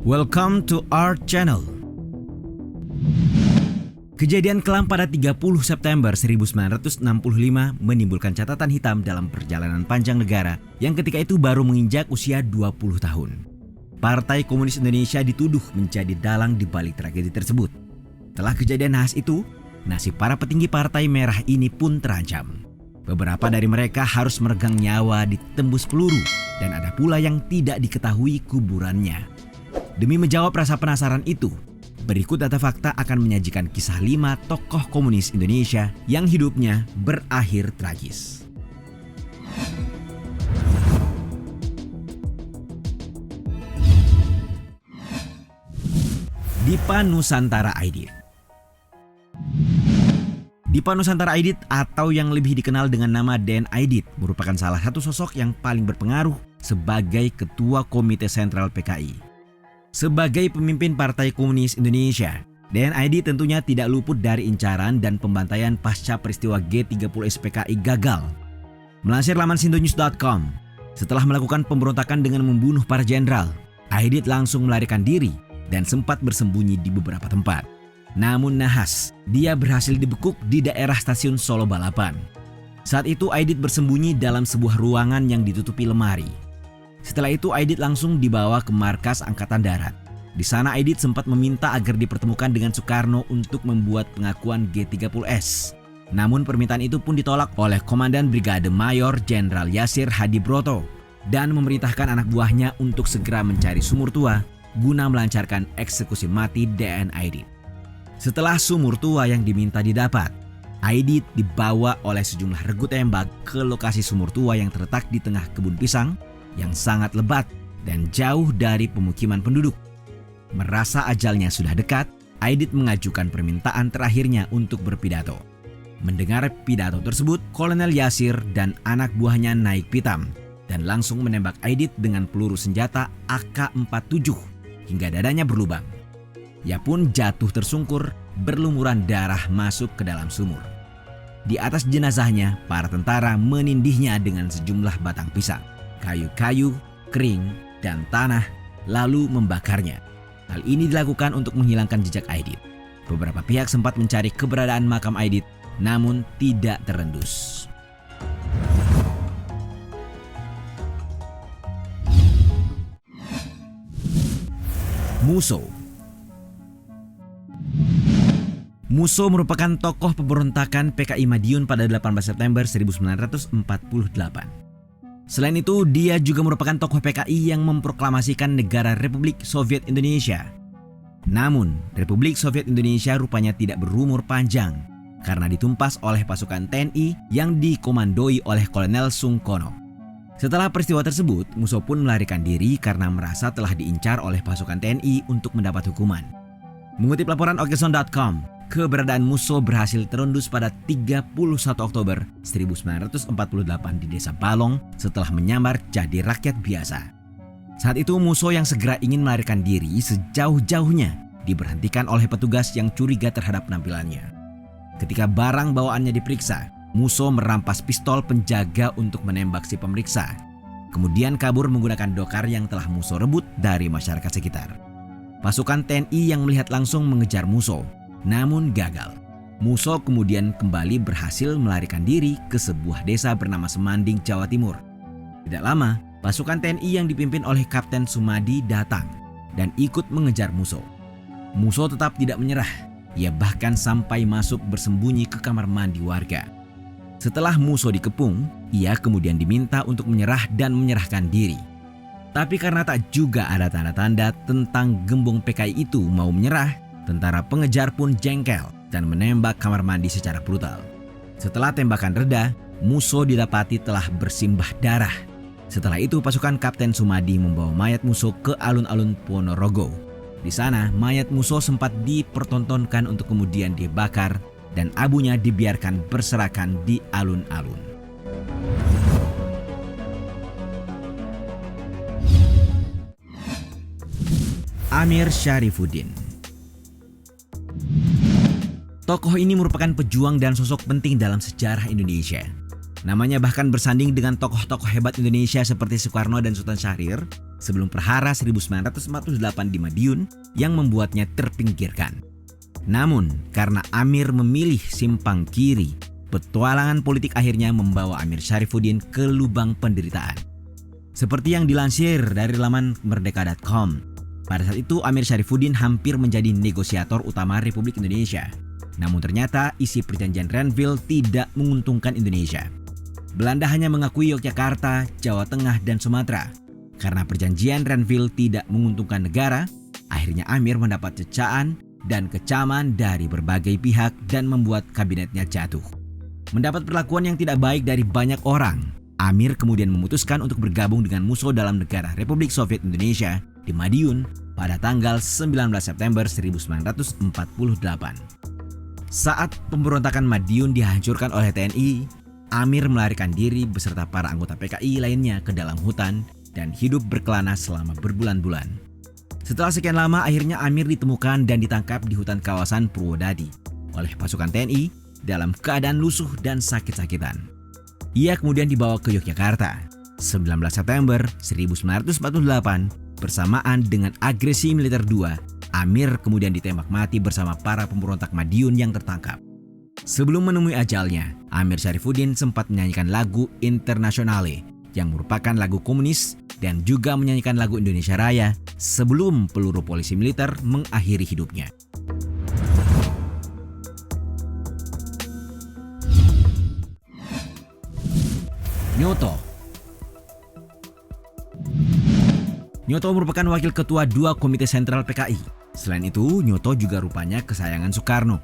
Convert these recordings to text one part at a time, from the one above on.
Welcome to our channel. Kejadian kelam pada 30 September 1965 menimbulkan catatan hitam dalam perjalanan panjang negara yang ketika itu baru menginjak usia 20 tahun. Partai Komunis Indonesia dituduh menjadi dalang di balik tragedi tersebut. Setelah kejadian nahas itu, nasib para petinggi Partai Merah ini pun terancam. Beberapa dari mereka harus meregang nyawa ditembus peluru dan ada pula yang tidak diketahui kuburannya. Demi menjawab rasa penasaran itu, berikut data fakta akan menyajikan kisah 5 tokoh komunis Indonesia yang hidupnya berakhir tragis. Dipa Nusantara Aidit. Dipa Nusantara Aidit atau yang lebih dikenal dengan nama Den Aidit merupakan salah satu sosok yang paling berpengaruh sebagai Ketua Komite Sentral PKI. Sebagai pemimpin Partai Komunis Indonesia, Den Aidit tentunya tidak luput dari incaran dan pembantaian pasca peristiwa G30S PKI gagal. Melansir laman sindonews.com, setelah melakukan pemberontakan dengan membunuh para jenderal, Aidit langsung melarikan diri dan sempat bersembunyi di beberapa tempat. Namun nahas, dia berhasil dibekuk di daerah stasiun Solo Balapan. Saat itu Aidit bersembunyi dalam sebuah ruangan yang ditutupi lemari. Setelah itu Aidit langsung dibawa ke markas Angkatan Darat. Di sana Aidit sempat meminta agar dipertemukan dengan Soekarno untuk membuat pengakuan G30S. Namun permintaan itu pun ditolak oleh Komandan Brigade Mayor Jenderal Yasir Hadibroto dan memerintahkan anak buahnya untuk segera mencari sumur tua guna melancarkan eksekusi mati DN Aidit. Setelah sumur tua yang diminta didapat, Aidit dibawa oleh sejumlah regu tembak ke lokasi sumur tua yang terletak di tengah kebun pisang yang sangat lebat dan jauh dari pemukiman penduduk. Merasa ajalnya sudah dekat, Aidit mengajukan permintaan terakhirnya untuk berpidato. Mendengar pidato tersebut, Kolonel Yasir dan anak buahnya naik pitam dan langsung menembak Aidit dengan peluru senjata AK-47 hingga dadanya berlubang. Ia pun jatuh tersungkur, berlumuran darah masuk ke dalam sumur. Di atas jenazahnya, para tentara menindihnya dengan sejumlah batang pisang, kayu-kayu, kering, dan tanah, lalu membakarnya. Hal ini dilakukan untuk menghilangkan jejak Aidit. Beberapa pihak sempat mencari keberadaan makam Aidit, namun tidak terendus. Musso. Musso merupakan tokoh pemberontakan PKI Madiun pada 18 September 1948. Selain itu, dia juga merupakan tokoh PKI yang memproklamasikan negara Republik Soviet Indonesia. Namun, Republik Soviet Indonesia rupanya tidak berumur panjang karena ditumpas oleh pasukan TNI yang dikomandoi oleh Kolonel Sungkono. Setelah peristiwa tersebut, Musso pun melarikan diri karena merasa telah diincar oleh pasukan TNI untuk mendapat hukuman. Mengutip laporan Okeson.com, keberadaan Musso berhasil terendus pada 31 Oktober 1948 di Desa Balong setelah menyamar jadi rakyat biasa. Saat itu Musso yang segera ingin melarikan diri sejauh-jauhnya diberhentikan oleh petugas yang curiga terhadap penampilannya. Ketika barang bawaannya diperiksa, Musso merampas pistol penjaga untuk menembak si pemeriksa. Kemudian kabur menggunakan dokar yang telah Musso rebut dari masyarakat sekitar. Pasukan TNI yang melihat langsung mengejar Musso, namun gagal. Musso kemudian kembali berhasil melarikan diri ke sebuah desa bernama Semanding, Jawa Timur. Tidak lama, pasukan TNI yang dipimpin oleh Kapten Sumadi datang dan ikut mengejar Musso. Musso tetap tidak menyerah. Ia bahkan sampai masuk bersembunyi ke kamar mandi warga. Setelah Musso dikepung, ia kemudian diminta untuk menyerah dan menyerahkan diri. Tapi karena tak juga ada tanda-tanda tentang gembong PKI itu mau menyerah, tentara pengejar pun jengkel dan menembak kamar mandi secara brutal. Setelah tembakan reda, Musso didapati telah bersimbah darah. Setelah itu pasukan Kapten Sumadi membawa mayat Musso ke alun-alun Ponorogo. Di sana mayat Musso sempat dipertontonkan untuk kemudian dibakar dan abunya dibiarkan berserakan di alun-alun. Amir Syarifuddin. Tokoh ini merupakan pejuang dan sosok penting dalam sejarah Indonesia. Namanya bahkan bersanding dengan tokoh-tokoh hebat Indonesia seperti Soekarno dan Sultan Syahrir sebelum Prahara 1948 di Madiun yang membuatnya terpinggirkan. Namun, karena Amir memilih simpang kiri, petualangan politik akhirnya membawa Amir Syarifuddin ke lubang penderitaan. Seperti yang dilansir dari laman merdeka.com, pada saat itu Amir Syarifuddin hampir menjadi negosiator utama Republik Indonesia. Namun ternyata isi perjanjian Renville tidak menguntungkan Indonesia. Belanda hanya mengakui Yogyakarta, Jawa Tengah, dan Sumatera. Karena perjanjian Renville tidak menguntungkan negara, akhirnya Amir mendapat cecaan dan kecaman dari berbagai pihak dan membuat kabinetnya jatuh. Mendapat perlakuan yang tidak baik dari banyak orang, Amir kemudian memutuskan untuk bergabung dengan musuh dalam negara Republik Soviet Indonesia di Madiun pada tanggal 19 September 1948. Saat pemberontakan Madiun dihancurkan oleh TNI, Amir melarikan diri beserta para anggota PKI lainnya ke dalam hutan dan hidup berkelana selama berbulan-bulan. Setelah sekian lama, akhirnya Amir ditemukan dan ditangkap di hutan kawasan Purwodadi oleh pasukan TNI dalam keadaan lusuh dan sakit-sakitan. Ia kemudian dibawa ke Yogyakarta 19 September 1948 bersamaan dengan agresi militer 2. Amir kemudian ditembak mati bersama para pemberontak Madiun yang tertangkap. Sebelum menemui ajalnya, Amir Syarifuddin sempat menyanyikan lagu Internationale yang merupakan lagu komunis dan juga menyanyikan lagu Indonesia Raya sebelum peluru polisi militer mengakhiri hidupnya. Nyoto merupakan wakil ketua 2 Komite Sentral PKI. Selain itu, Nyoto juga rupanya kesayangan Soekarno.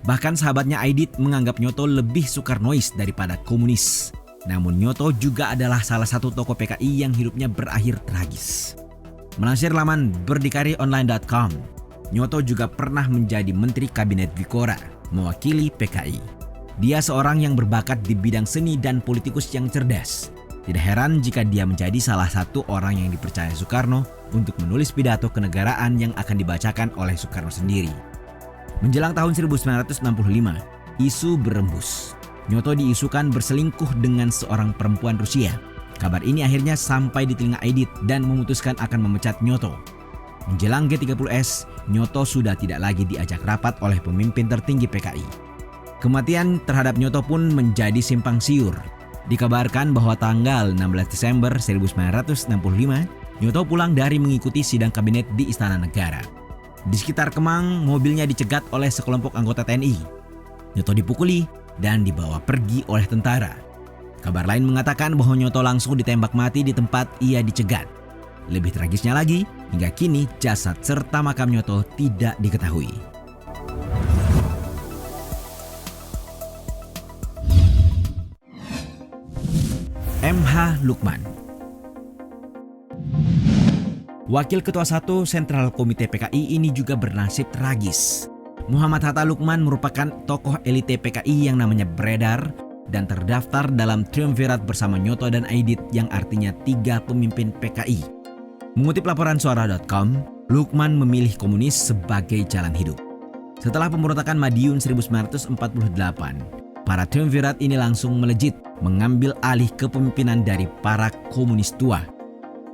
Bahkan sahabatnya Aidit menganggap Nyoto lebih Soekarnois daripada komunis. Namun Nyoto juga adalah salah satu tokoh PKI yang hidupnya berakhir tragis. Melansir laman berdikarionline.com, Nyoto juga pernah menjadi Menteri Kabinet Vikora, mewakili PKI. Dia seorang yang berbakat di bidang seni dan politikus yang cerdas. Tidak heran jika dia menjadi salah satu orang yang dipercaya Soekarno untuk menulis pidato kenegaraan yang akan dibacakan oleh Soekarno sendiri. Menjelang tahun 1965, isu berembus. Nyoto diisukan berselingkuh dengan seorang perempuan Rusia. Kabar ini akhirnya sampai di telinga Aidit dan memutuskan akan memecat Nyoto. Menjelang G30S, Nyoto sudah tidak lagi diajak rapat oleh pemimpin tertinggi PKI. Kematian terhadap Nyoto pun menjadi simpang siur. Dikabarkan bahwa tanggal 16 Desember 1965, Nyoto pulang dari mengikuti sidang kabinet di Istana Negara. Di sekitar Kemang, mobilnya dicegat oleh sekelompok anggota TNI. Nyoto dipukuli dan dibawa pergi oleh tentara. Kabar lain mengatakan bahwa Nyoto langsung ditembak mati di tempat ia dicegat. Lebih tragisnya lagi, hingga kini jasad serta makam Nyoto tidak diketahui. MH Lukman, Wakil Ketua 1 Sentral Komite PKI ini juga bernasib tragis. Muhammad Hatta Lukman merupakan tokoh elite PKI yang namanya beredar dan terdaftar dalam triumvirat bersama Nyoto dan Aidit yang artinya 3 pemimpin PKI. Mengutip laporan suara.com, Lukman memilih komunis sebagai jalan hidup. Setelah pemberontakan Madiun 1948, para triumvirat ini langsung melejit mengambil alih kepemimpinan dari para komunis tua.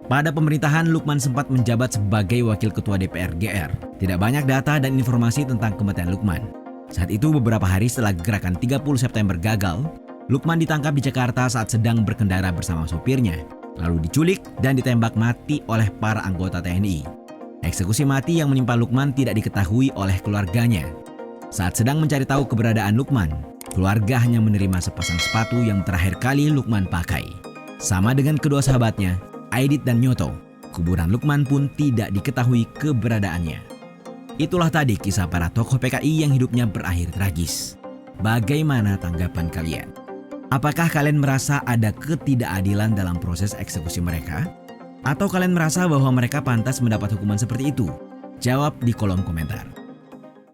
Pada pemerintahan, Lukman sempat menjabat sebagai Wakil Ketua DPR GR. Tidak banyak data dan informasi tentang kematian Lukman. Saat itu beberapa hari setelah gerakan 30 September gagal, Lukman ditangkap di Jakarta saat sedang berkendara bersama sopirnya, lalu diculik dan ditembak mati oleh para anggota TNI. Eksekusi mati yang menimpa Lukman tidak diketahui oleh keluarganya. Saat sedang mencari tahu keberadaan Lukman, keluarga hanya menerima sepasang sepatu yang terakhir kali Lukman pakai. Sama dengan kedua sahabatnya, Aidit dan Nyoto, kuburan Lukman pun tidak diketahui keberadaannya. Itulah tadi kisah para tokoh PKI yang hidupnya berakhir tragis. Bagaimana tanggapan kalian? Apakah kalian merasa ada ketidakadilan dalam proses eksekusi mereka? Atau kalian merasa bahwa mereka pantas mendapat hukuman seperti itu? Jawab di kolom komentar.